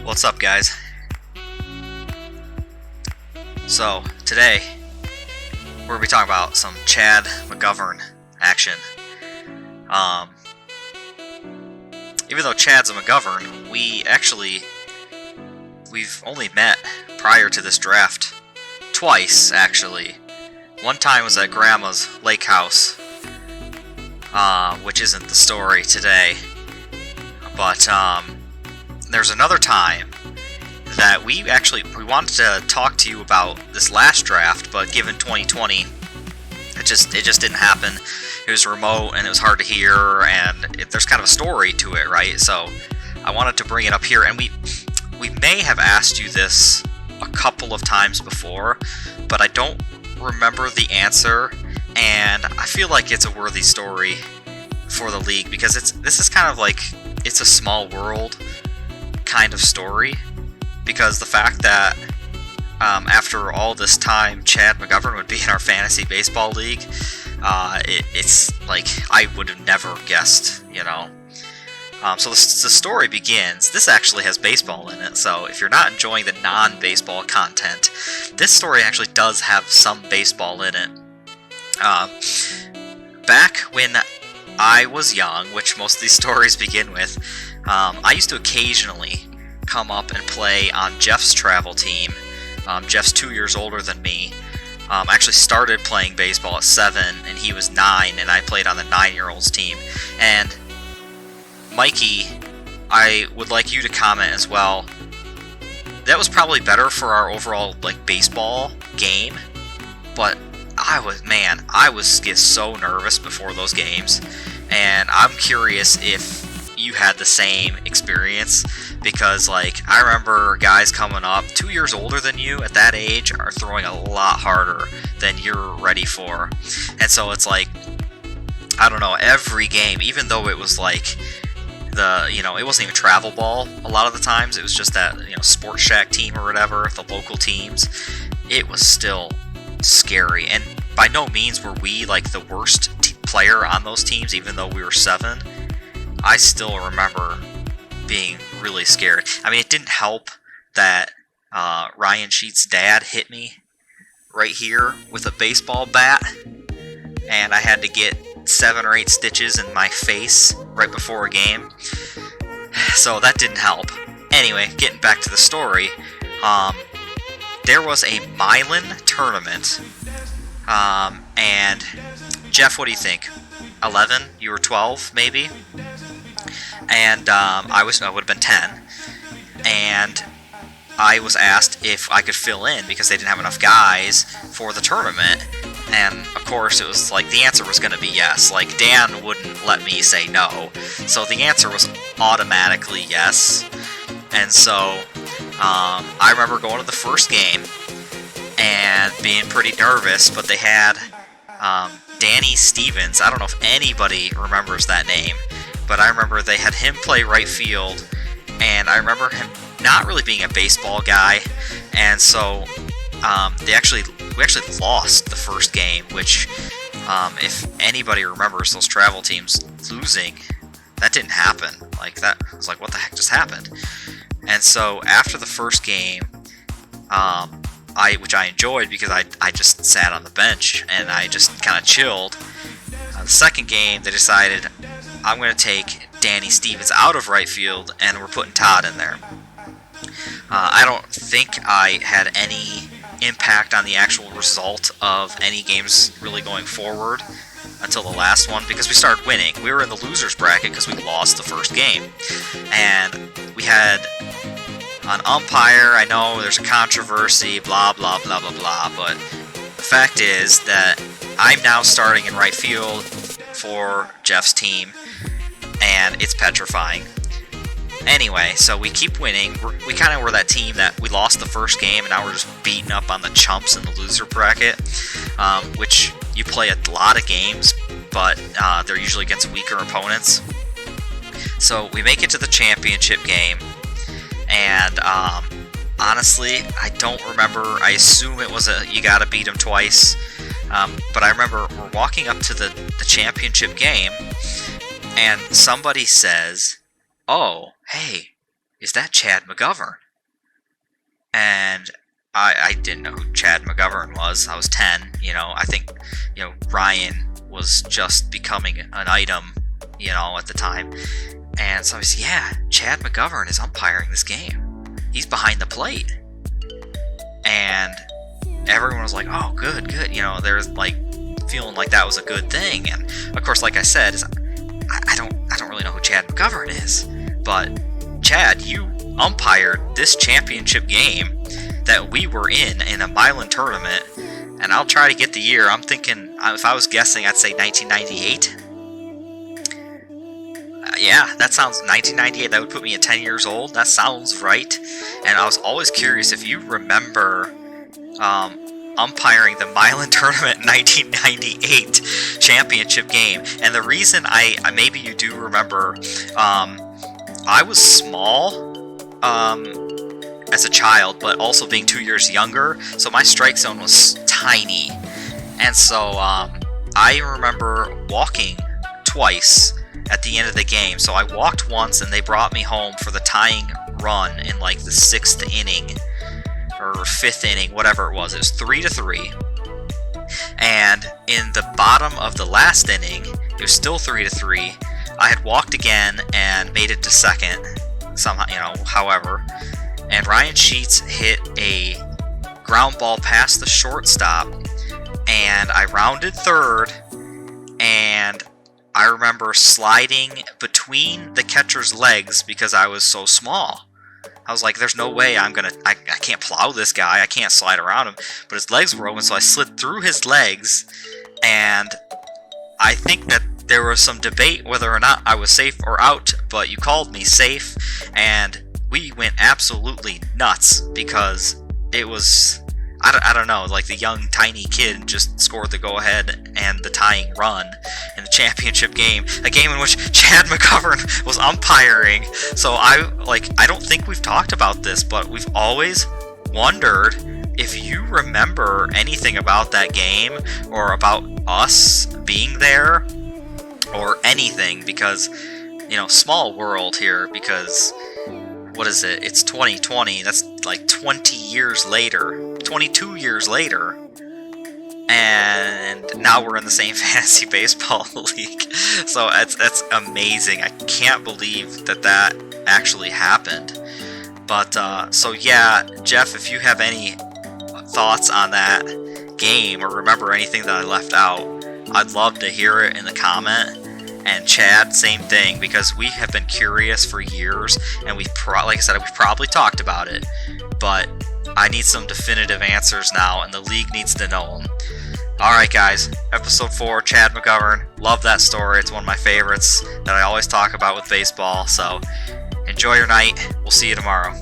What's up, guys? So, today, we're going to be talking about some Chad McGovern action. Even though Chad's a McGovern, we've only met prior to this draft twice, actually. One time was at Grandma's lake house, which isn't the story today. But, there's another time that we wanted to talk to you about this last draft, but given 2020, it just didn't happen. It was remote and it was hard to hear, and there's kind of a story to it, right? So I wanted to bring it up here, and we may have asked you this a couple of times before, but I don't remember the answer, and I feel like it's a worthy story for the league because this is kind of like it's a small world kind of story, because the fact that after all this time Chad McGovern would be in our fantasy baseball league, it's like I would have never guessed, you know. So the story begins. This actually has baseball in it, so if you're not enjoying the non-baseball content, this story actually does have some baseball in it. Back when I was young, which most of these stories begin with, I used to occasionally come up and play on Jeff's travel team. Jeff's 2 years older than me. I actually started playing baseball at 7, and he was 9, and I played on the 9-year-olds team. And Mikey, I would like you to comment as well. That was probably better for our overall baseball game, but I was get so nervous before those games, and I'm curious if you had the same experience, because I remember guys coming up 2 years older than you at that age are throwing a lot harder than you're ready for. And so it's I don't know, every game, even though it was it wasn't even travel ball a lot of the times, it was just that, Sports Shack team or whatever, the local teams, it was still scary. And by no means were we the worst player on those teams, even though we were 7. I still remember being really scared. I mean, it didn't help that Ryan Sheets' dad hit me right here with a baseball bat, and I had to get 7 or 8 stitches in my face right before a game. So that didn't help. Anyway, getting back to the story, there was a Milan tournament, and Jeff, what do you think? 11? You were 12, maybe? And I would have been 10, and I was asked if I could fill in because they didn't have enough guys for the tournament. And of course it was the answer was going to be yes. Dan wouldn't let me say no, so the answer was automatically yes. And so I remember going to the first game and being pretty nervous, but they had Danny Stevens. I don't know if anybody remembers that name, but I remember they had him play right field, and I remember him not really being a baseball guy, and so we actually lost the first game, which if anybody remembers those travel teams losing, that didn't happen. That I was what the heck just happened? And so after the first game, which I enjoyed because I just sat on the bench and I just kind of chilled. The second game, they decided I'm going to take Danny Stevens out of right field, and we're putting Todd in there. I don't think I had any impact on the actual result of any games really going forward until the last one, because we started winning. We were in the losers bracket because we lost the first game, and we had an umpire. I know there's a controversy, blah blah blah blah blah, but the fact is that I'm now starting in right field for Jeff's team, and it's petrifying. Anyway, so we keep winning. We kind of were that team that we lost the first game, and now we're just beating up on the chumps in the loser bracket, which you play a lot of games, but they're usually against weaker opponents. So we make it to the championship game, and honestly, I don't remember. I assume it was you gotta beat them twice, but I remember we're walking up to the championship game, and somebody says, "Oh, hey, is that Chad McGovern? And I didn't know who Chad McGovern was. I was 10, I think, Ryan was just becoming an item, at the time. And so I was, yeah, Chad McGovern is umpiring this game. He's behind the plate. And everyone was like, oh, good. They're like feeling like that was a good thing. And of course, like I said, I don't really know who Chad McGovern is. But Chad, you umpired this championship game that we were in a Milan tournament, and I'll try to get the year. I'm thinking, if I was guessing, I'd say 1998. Yeah, that sounds 1998. That would put me at 10 years old. That sounds right. And I was always curious if you remember umpiring the Milan tournament 1998 championship game. And the reason maybe you do remember, I was small as a child, but also being 2 years younger, so my strike zone was tiny. And so I remember walking twice at the end of the game. So I walked once, and they brought me home for the tying run in like the 6th inning or 5th inning, whatever it was. It was 3-3. And in the bottom of the last inning, it was still 3-3. I had walked again and made it to second somehow, however. And Ryan Sheets hit a ground ball past the shortstop, and I rounded third, and I remember sliding between the catcher's legs because I was so small. I was like, there's no way I can't plow this guy, I can't slide around him, but his legs were open, so I slid through his legs, and I think that there was some debate whether or not I was safe or out, but you called me safe, and we went absolutely nuts because it was, I don't know, like the young tiny kid just scored the go-ahead and the tying run in the championship game, a game in which Chad McGovern was umpiring. So I don't think we've talked about this, but we've always wondered if you remember anything about that game or about us being there or anything, because, small world here, because what is it? It's 2020. That's like 20 years later, 22 years later, and now we're in the same fantasy baseball league. So that's amazing. I can't believe that actually happened. But so yeah, Jeff, if you have any thoughts on that game or remember anything that I left out, I'd love to hear it in the comment. And Chad, same thing, because we have been curious for years, and like I said, we've probably talked about it, but I need some definitive answers now, and the league needs to know them. Alright guys, episode 4, Chad McGovern. Love that story. It's one of my favorites that I always talk about with baseball, so enjoy your night. We'll see you tomorrow.